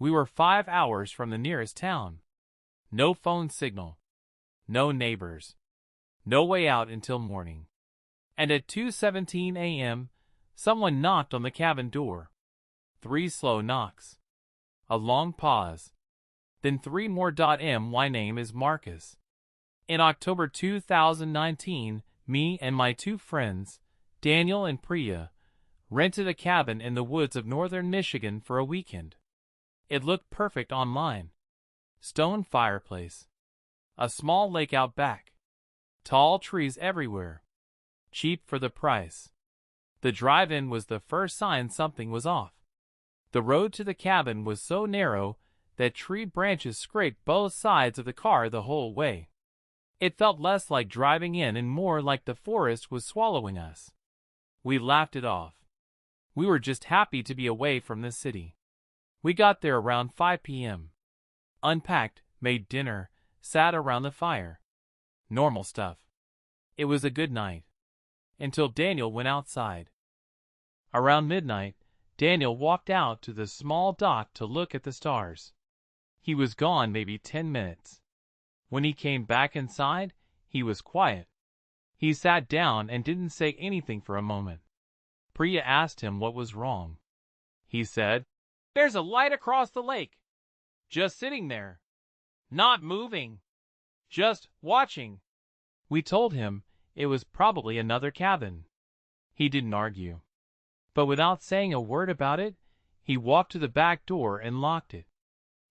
We were 5 hours from the nearest town. No phone signal. No neighbors. No way out until morning. And at 2:17 a.m., someone knocked on the cabin door. 3 slow knocks. A long pause. Then 3 more. My name is Marcus. In October 2019, me and my 2 friends, Daniel and Priya, rented a cabin in the woods of northern Michigan for a weekend. It looked perfect online. Stone fireplace. A small lake out back. Tall trees everywhere. Cheap for the price. The drive-in was the first sign something was off. The road to the cabin was so narrow that tree branches scraped both sides of the car the whole way. It felt less like driving in and more like the forest was swallowing us. We laughed it off. We were just happy to be away from the city. We got there around 5 p.m. Unpacked, made dinner, sat around the fire. Normal stuff. It was a good night. Until Daniel went outside. Around midnight, Daniel walked out to the small dock to look at the stars. He was gone maybe 10 minutes. When he came back inside, he was quiet. He sat down and didn't say anything for a moment. Priya asked him what was wrong. He said, "There's a light across the lake. Just sitting there. Not moving. Just watching." We told him it was probably another cabin. He didn't argue. But without saying a word about it, he walked to the back door and locked it.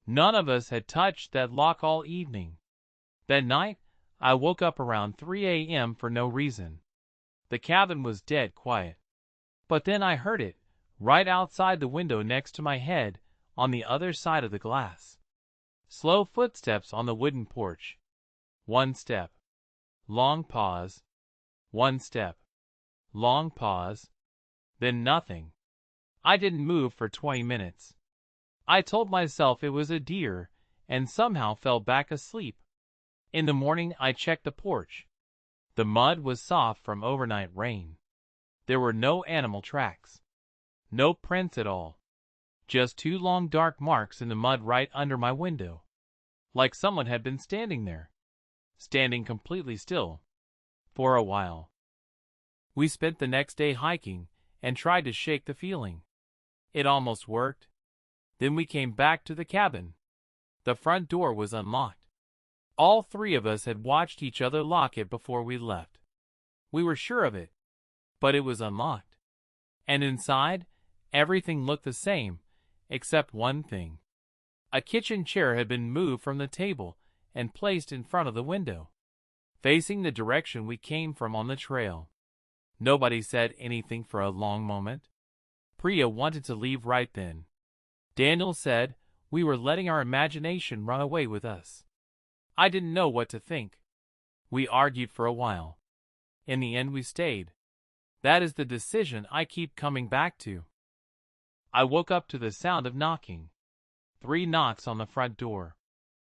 None of us had touched that lock all evening. That night, I woke up around 3 a.m. for no reason. The cabin was dead quiet. But then I heard it, right outside the window next to my head, on the other side of the glass. Slow footsteps on the wooden porch. 1 step. Long pause. 1 step. Long pause. Then nothing. I didn't move for 20 minutes. I told myself it was a deer, and somehow fell back asleep. In the morning I checked the porch. The mud was soft from overnight rain. There were no animal tracks. No prints at all. Just 2 long dark marks in the mud right under my window. Like someone had been standing there. Standing completely still. For a while. We spent the next day hiking and tried to shake the feeling. It almost worked. Then we came back to the cabin. The front door was unlocked. All 3 of us had watched each other lock it before we left. We were sure of it. But it was unlocked. And inside, everything looked the same, except one thing. A kitchen chair had been moved from the table and placed in front of the window, facing the direction we came from on the trail. Nobody said anything for a long moment. Priya wanted to leave right then. Daniel said we were letting our imagination run away with us. I didn't know what to think. We argued for a while. In the end we stayed. That is the decision I keep coming back to. I woke up to the sound of knocking. 3 knocks on the front door.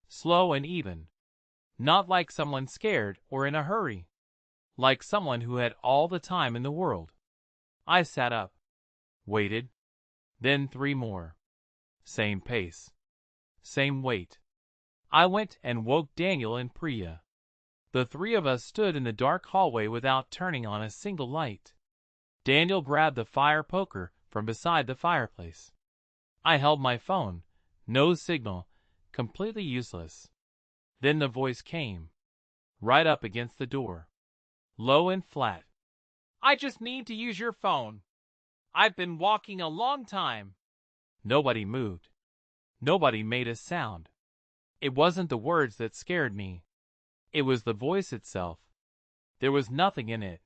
Slow and even. Not like someone scared or in a hurry. Like someone who had all the time in the world. I sat up. Waited. Then 3 more. Same pace. Same wait. I went and woke Daniel and Priya. The 3 of us stood in the dark hallway without turning on a single light. Daniel grabbed the fire poker from beside the fireplace. I held my phone. No signal. Completely useless. Then the voice came. Right up against the door. Low and flat. "I just need to use your phone. I've been walking a long time." Nobody moved. Nobody made a sound. It wasn't the words that scared me. It was the voice itself. There was nothing in it.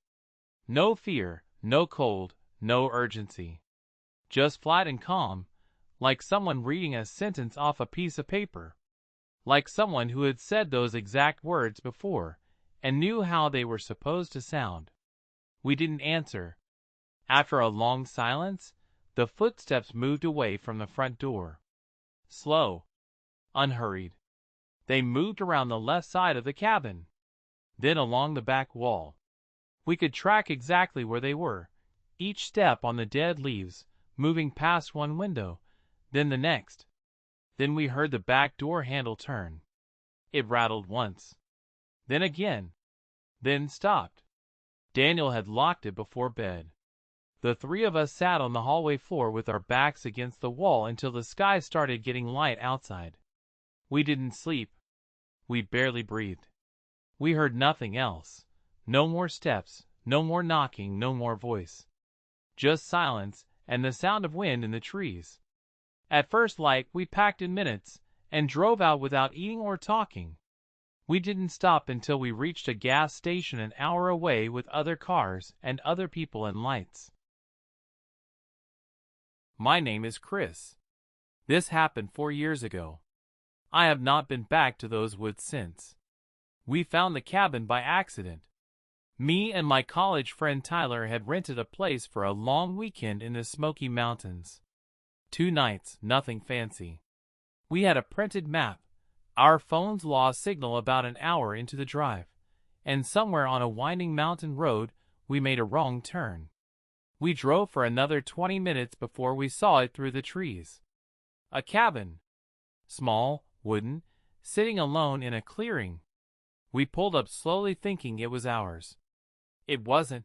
No fear, no cold, no urgency. Just flat and calm, like someone reading a sentence off a piece of paper. Like someone who had said those exact words before and knew how they were supposed to sound. We didn't answer. After a long silence, the footsteps moved away from the front door. Slow. Unhurried. They moved around the left side of the cabin. Then along the back wall. We could track exactly where they were, each step on the dead leaves, moving past one window, then the next. Then we heard the back door handle turn. It rattled once, then again, then stopped. Daniel had locked it before bed. The three of us sat on the hallway floor with our backs against the wall until the sky started getting light outside. We didn't sleep. We barely breathed. We heard nothing else. No more steps, no more knocking, no more voice. Just silence and the sound of wind in the trees. At first light, we packed in minutes and drove out without eating or talking. We didn't stop until we reached a gas station an hour away with other cars and other people and lights. My name is Chris. This happened 4 years ago. I have not been back to those woods since. We found the cabin by accident. Me and my college friend Tyler had rented a place for a long weekend in the Smoky Mountains. 2 nights, nothing fancy. We had a printed map. Our phones lost signal about an hour into the drive, and somewhere on a winding mountain road, we made a wrong turn. We drove for another 20 minutes before we saw it through the trees. A cabin. Small, wooden, sitting alone in a clearing. We pulled up slowly thinking it was ours. It wasn't.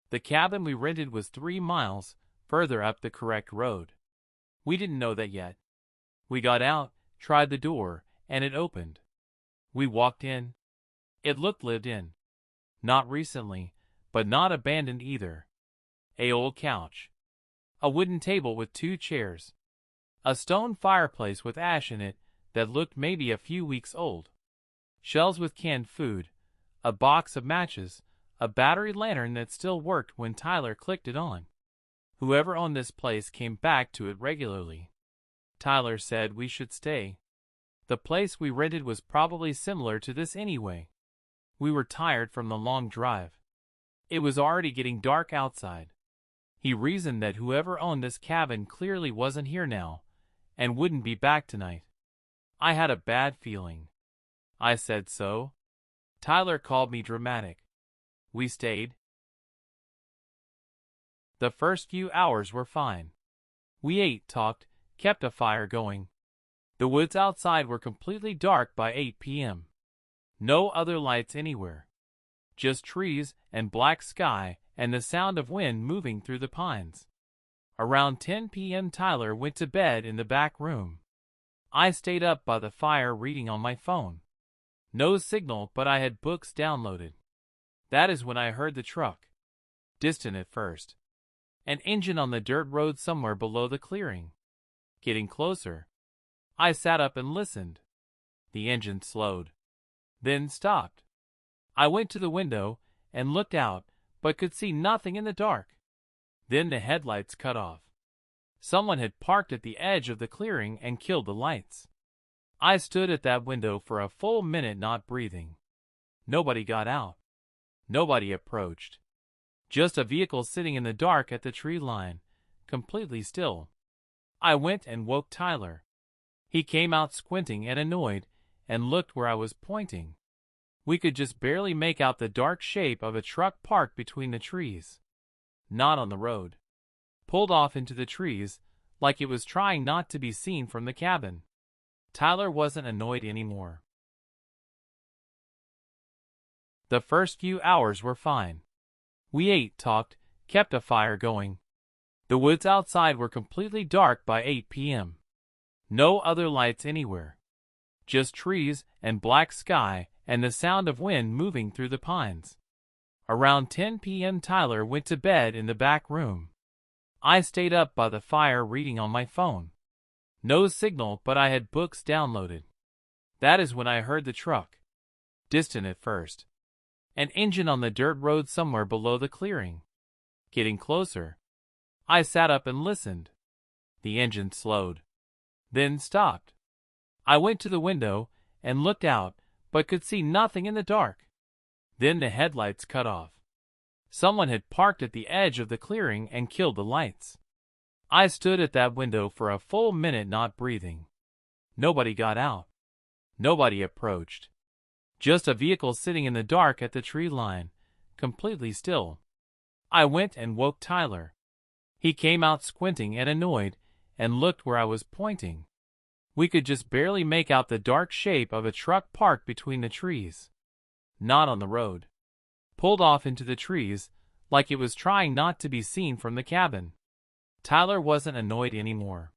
The cabin we rented was 3 miles further up the correct road. We didn't know that yet. We got out, tried the door, and it opened. We walked in. It looked lived in. Not recently, but not abandoned either. A old couch. A wooden table with 2 chairs. A stone fireplace with ash in it that looked maybe a few weeks old. Shelves with canned food. A box of matches. A battery lantern that still worked when Tyler clicked it on. Whoever owned this place came back to it regularly. Tyler said we should stay. The place we rented was probably similar to this anyway. We were tired from the long drive. It was already getting dark outside. He reasoned that whoever owned this cabin clearly wasn't here now, and wouldn't be back tonight. I had a bad feeling. I said so. Tyler called me dramatic. We stayed. The first few hours were fine. We ate, talked, kept a fire going. The woods outside were completely dark by 8 p.m. No other lights anywhere. Just trees and black sky and the sound of wind moving through the pines. Around 10 p.m. Tyler went to bed in the back room. I stayed up by the fire reading on my phone. No signal, but I had books downloaded. That is when I heard the truck. Distant at first. An engine on the dirt road somewhere below the clearing. Getting closer. I sat up and listened. The engine slowed. Then stopped. I went to the window and looked out, but could see nothing in the dark. Then the headlights cut off. Someone had parked at the edge of the clearing and killed the lights. I stood at that window for a full minute not breathing. Nobody got out. Nobody approached. Just a vehicle sitting in the dark at the tree line, completely still. I went and woke Tyler. He came out squinting and annoyed, and looked where I was pointing. We could just barely make out the dark shape of a truck parked between the trees. Not on the road. Pulled off into the trees, like it was trying not to be seen from the cabin. Tyler wasn't annoyed anymore. The first few hours were fine. We ate, talked, kept a fire going. The woods outside were completely dark by 8 p.m. No other lights anywhere. Just trees and black sky and the sound of wind moving through the pines. Around 10 p.m. Tyler went to bed in the back room. I stayed up by the fire reading on my phone. No signal, but I had books downloaded. That is when I heard the truck. Distant at first. An engine on the dirt road somewhere below the clearing. Getting closer. I sat up and listened. The engine slowed. Then stopped. I went to the window and looked out, but could see nothing in the dark. Then the headlights cut off. Someone had parked at the edge of the clearing and killed the lights. I stood at that window for a full minute not breathing. Nobody got out. Nobody approached. Just a vehicle sitting in the dark at the tree line, completely still. I went and woke Tyler. He came out squinting and annoyed, and looked where I was pointing. We could just barely make out the dark shape of a truck parked between the trees. Not on the road. Pulled off into the trees, like it was trying not to be seen from the cabin. Tyler wasn't annoyed anymore.